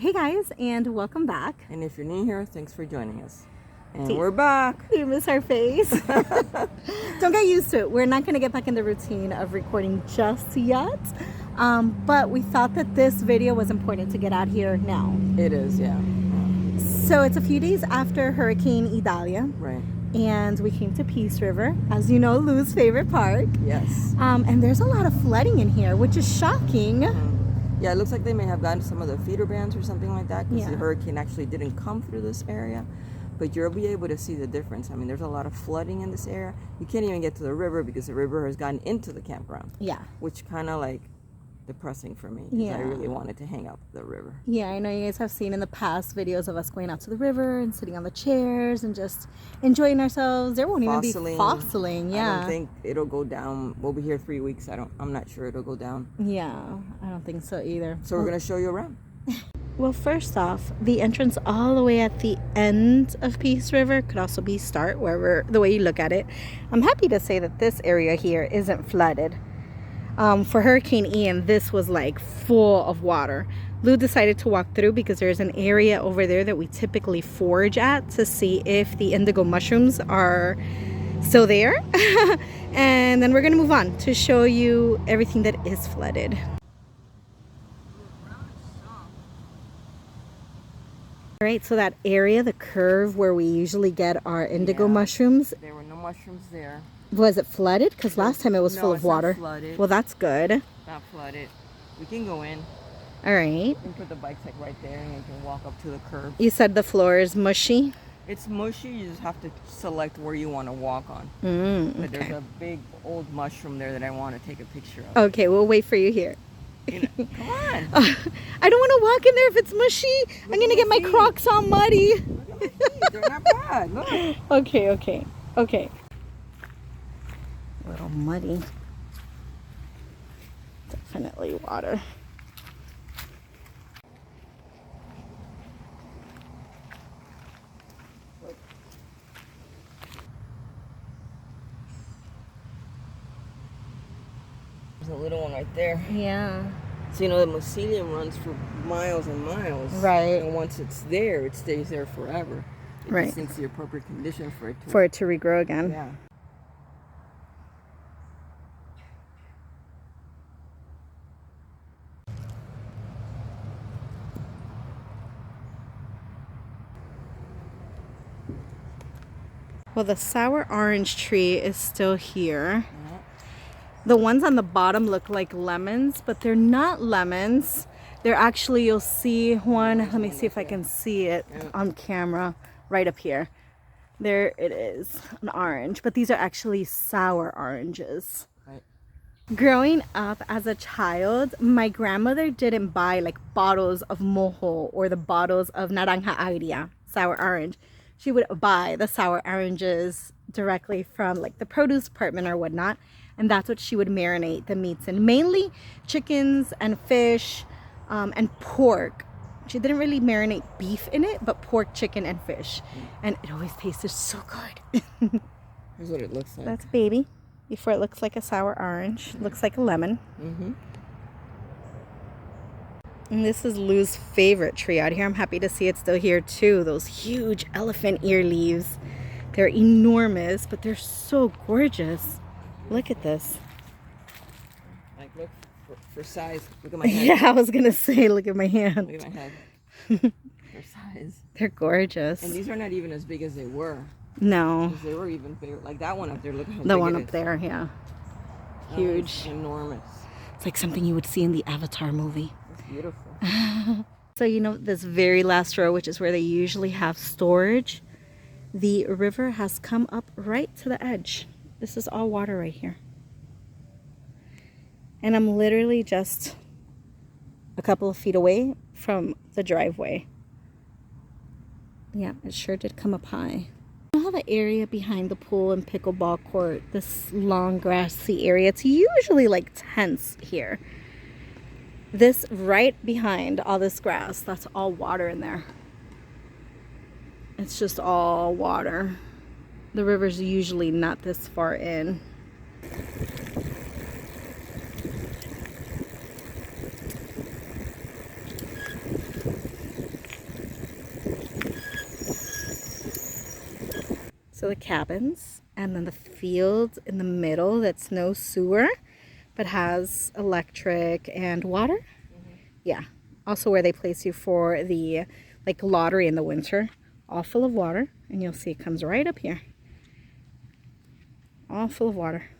Hey guys, and welcome back. And if you're new here, thanks for joining us. And we're back. You miss our face. Don't get used to it. We're not going to get back in the routine of recording just yet. But we thought that this video was important to get out here now. It is, yeah. So it's a few days after Hurricane Idalia. Right. And we came to Peace River, as you know, Lou's favorite park. Yes. And there's a lot of flooding in here, which is shocking. Yeah, it looks like they may have gotten some of the feeder bands or something like that because the hurricane actually didn't come through this area. But you'll be able to see the difference. I mean, there's a lot of flooding in this area. You can't even get to the river because the river has gotten into the campground. Yeah. Which kind of like depressing for me because I really wanted to hang out the river. Yeah, I know you guys have seen in the past videos of us going out to the river and sitting on the chairs and just enjoying ourselves. There won't even be fossiling. Yeah. I don't think it'll go down. We'll be here 3 weeks. I'm not sure it'll go down. Yeah, I don't think so either. So we're going to show you around. Well, first off, the entrance all the way at the end of Peace River could also be start, wherever the way you look at it. I'm happy to say that this area here isn't flooded. For Hurricane Ian, this was like full of water. Lou decided to walk through because there's an area over there that we typically forage at to see if the indigo mushrooms are still there. And then we're going to move on to show you everything that is flooded. All right, so that area, the curve where we usually get our indigo mushrooms. There were no mushrooms there. Was it flooded? Because last time it was full of water. Not flooded. Well, that's good. Not flooded. We can go in. All right. You can put the bikes like right there and you can walk up to the curb. You said the floor is mushy? It's mushy. You just have to select where you want to walk on. But there's a big old mushroom there that I want to take a picture of. Okay, we'll wait for you here. Come on. I don't want to walk in there if it's mushy. I'm going to get my Crocs all muddy. Look at my feet. They're not bad. Look. Okay. A little muddy. Definitely water. There's a little one right there. Yeah. So, you know, the mycelium runs for miles and miles. Right. And once it's there, it stays there forever. It just needs the appropriate condition for it to regrow again. Yeah. Well, the sour orange tree is still here. The ones on the bottom look like lemons, but they're not lemons. They're actually, you'll see one, let me see if I can see it on camera, right up here. There it is, an orange, but these are actually sour oranges. Right. Growing up as a child, my grandmother didn't buy like bottles of mojo or the bottles of naranja agria, sour orange. She would buy the sour oranges directly from like the produce department or whatnot. And that's what she would marinate the meats in. Mainly chickens and fish and pork. She didn't really marinate beef in it, but pork, chicken, and fish. And it always tasted so good. Here's what it looks like. That's baby. Before it looks like a sour orange. Looks like a lemon. And this is Lou's favorite tree out here. I'm happy to see it's still here too. Those huge elephant ear leaves. They're enormous, but they're so gorgeous. Look at this. Like, look for size. Look at my hand. Yeah, I was going to say, look at my hand. Look at my head. For size. They're gorgeous. And these are not even as big as they were. No. They were even bigger. Like that one up there. Look how big the one up there, yeah. Huge. Enormous. It's like something you would see in the Avatar movie. It's beautiful. So, you know, this very last row, which is where they usually have storage, the river has come up right to the edge. This is all water right here. And I'm literally just a couple of feet away from the driveway. Yeah, it sure did come up high. I have an area behind the pool and pickleball court, this long grassy area. It's usually like tents here. This right behind all this grass, that's all water in there. It's just all water. The river's usually not this far in. So the cabins, and then the field in the middle that's no sewer, but has electric and water. Yeah. Also where they place you for the like lottery in the winter, all full of water, and you'll see it comes right up here. All full of water.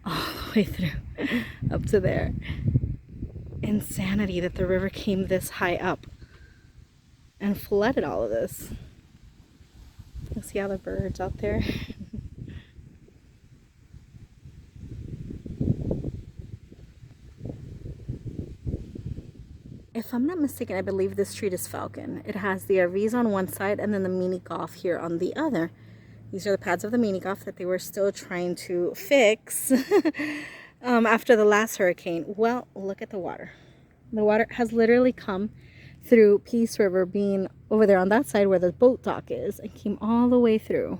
All the way through up to there. Insanity that the river came this high up and flooded all of this. You see all the birds out there. If I'm not mistaken, I believe this street is Falcon. It has the RVs on one side and then the mini golf here on the other. These are the pads of the mini golf that they were still trying to fix after the last hurricane. Well, look at the water. The water has literally come through Peace River, being over there on that side where the boat dock is, and came all the way through.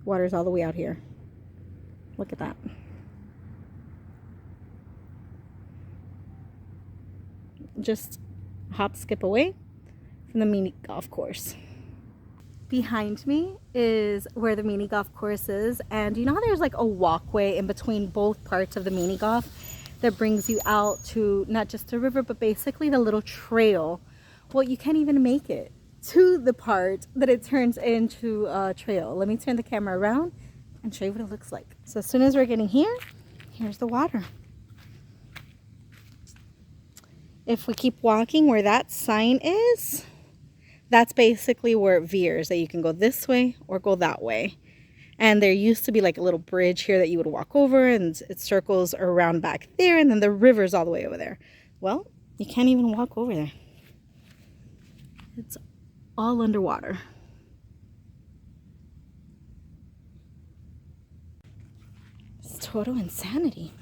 Water's all the way out here. Look at that. Just hop, skip away from the mini golf course. Behind me is where the mini golf course is, and you know how there's like a walkway in between both parts of the mini golf that brings you out to not just the river but basically the little trail. Well, you can't even make it to the part that it turns into a trail. Let me turn the camera around and show you what it looks like. So as soon as we're getting here, here's the water. If we keep walking where that sign is, that's basically where it veers, that you can go this way or go that way. And there used to be like a little bridge here that you would walk over, and it circles around back there, and then the river's all the way over there. Well, you can't even walk over there. It's all underwater. It's total insanity.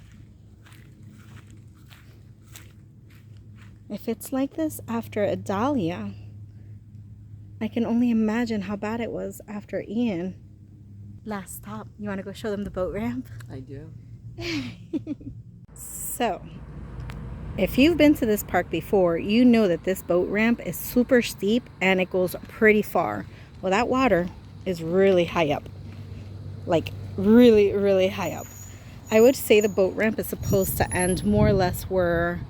If it's like this after Idalia, I can only imagine how bad it was after Ian. Last stop. You want to go show them the boat ramp? I do. So, if you've been to this park before, you know that this boat ramp is super steep and it goes pretty far. Well, that water is really high up. Like, really, really high up. I would say the boat ramp is supposed to end more or less where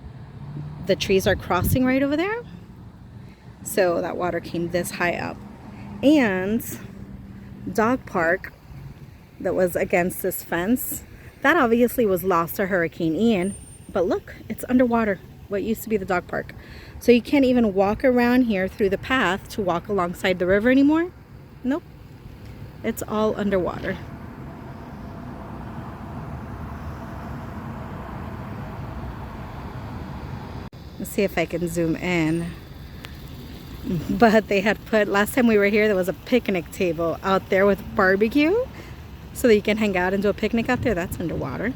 the trees are crossing right over there. So that water came this high up. And dog park that was against this fence, that obviously was lost to Hurricane Ian. But look, it's underwater, what used to be the dog park. So you can't even walk around here through the path to walk alongside the river anymore. Nope. It's all underwater. Let's see if I can zoom in. But they had put, last time we were here, there was a picnic table out there with barbecue so that you can hang out and do a picnic out there. That's underwater.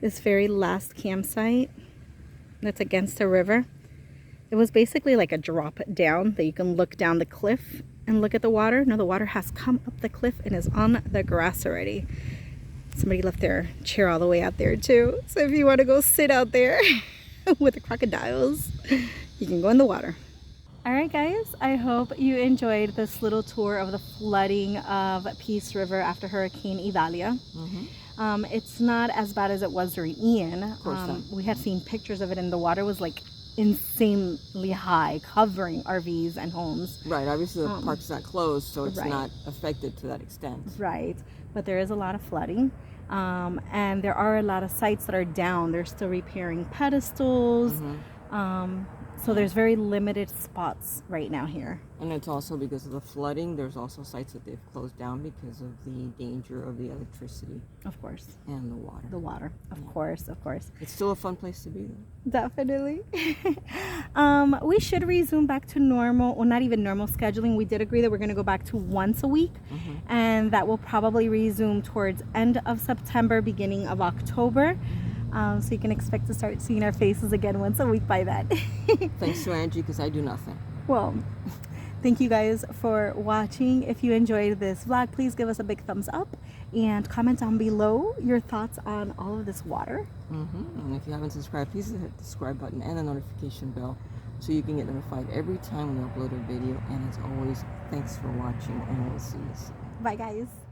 This very last campsite that's against the river, it was basically like a drop down that you can look down the cliff and look at the water. No, the water has come up the cliff and is on the grass already. Somebody left their chair all the way out there too. So if you want to go sit out there with the crocodiles, you can go in the water. All right, guys, I hope you enjoyed this little tour of the flooding of Peace River after Hurricane Idalia. It's not as bad as it was during Ian. We had seen pictures of it, and the water was like insanely high, covering RVs and homes. Right, obviously the park's not closed, so it's not affected to that extent. Right, but there is a lot of flooding. And there are a lot of sites that are down. They're still repairing pedestals. So there's very limited spots right now here. And it's also because of the flooding. There's also sites that they've closed down because of the danger of the electricity. Of course. And the water. The water, of course, of course. It's still a fun place to be, though. Definitely. We should resume back to normal, well, not even normal scheduling. We did agree that we're going to go back to once a week. And that will probably resume towards end of September, beginning of October. So you can expect to start seeing our faces again once a week by then. Thanks to Angie, because I do nothing. Well, Thank you guys for watching. If you enjoyed this vlog, please give us a big thumbs up and comment down below your thoughts on all of this water. And if you haven't subscribed, please hit the subscribe button and the notification bell so you can get notified every time we upload a video. And as always, thanks for watching, and we'll see you soon. Bye guys.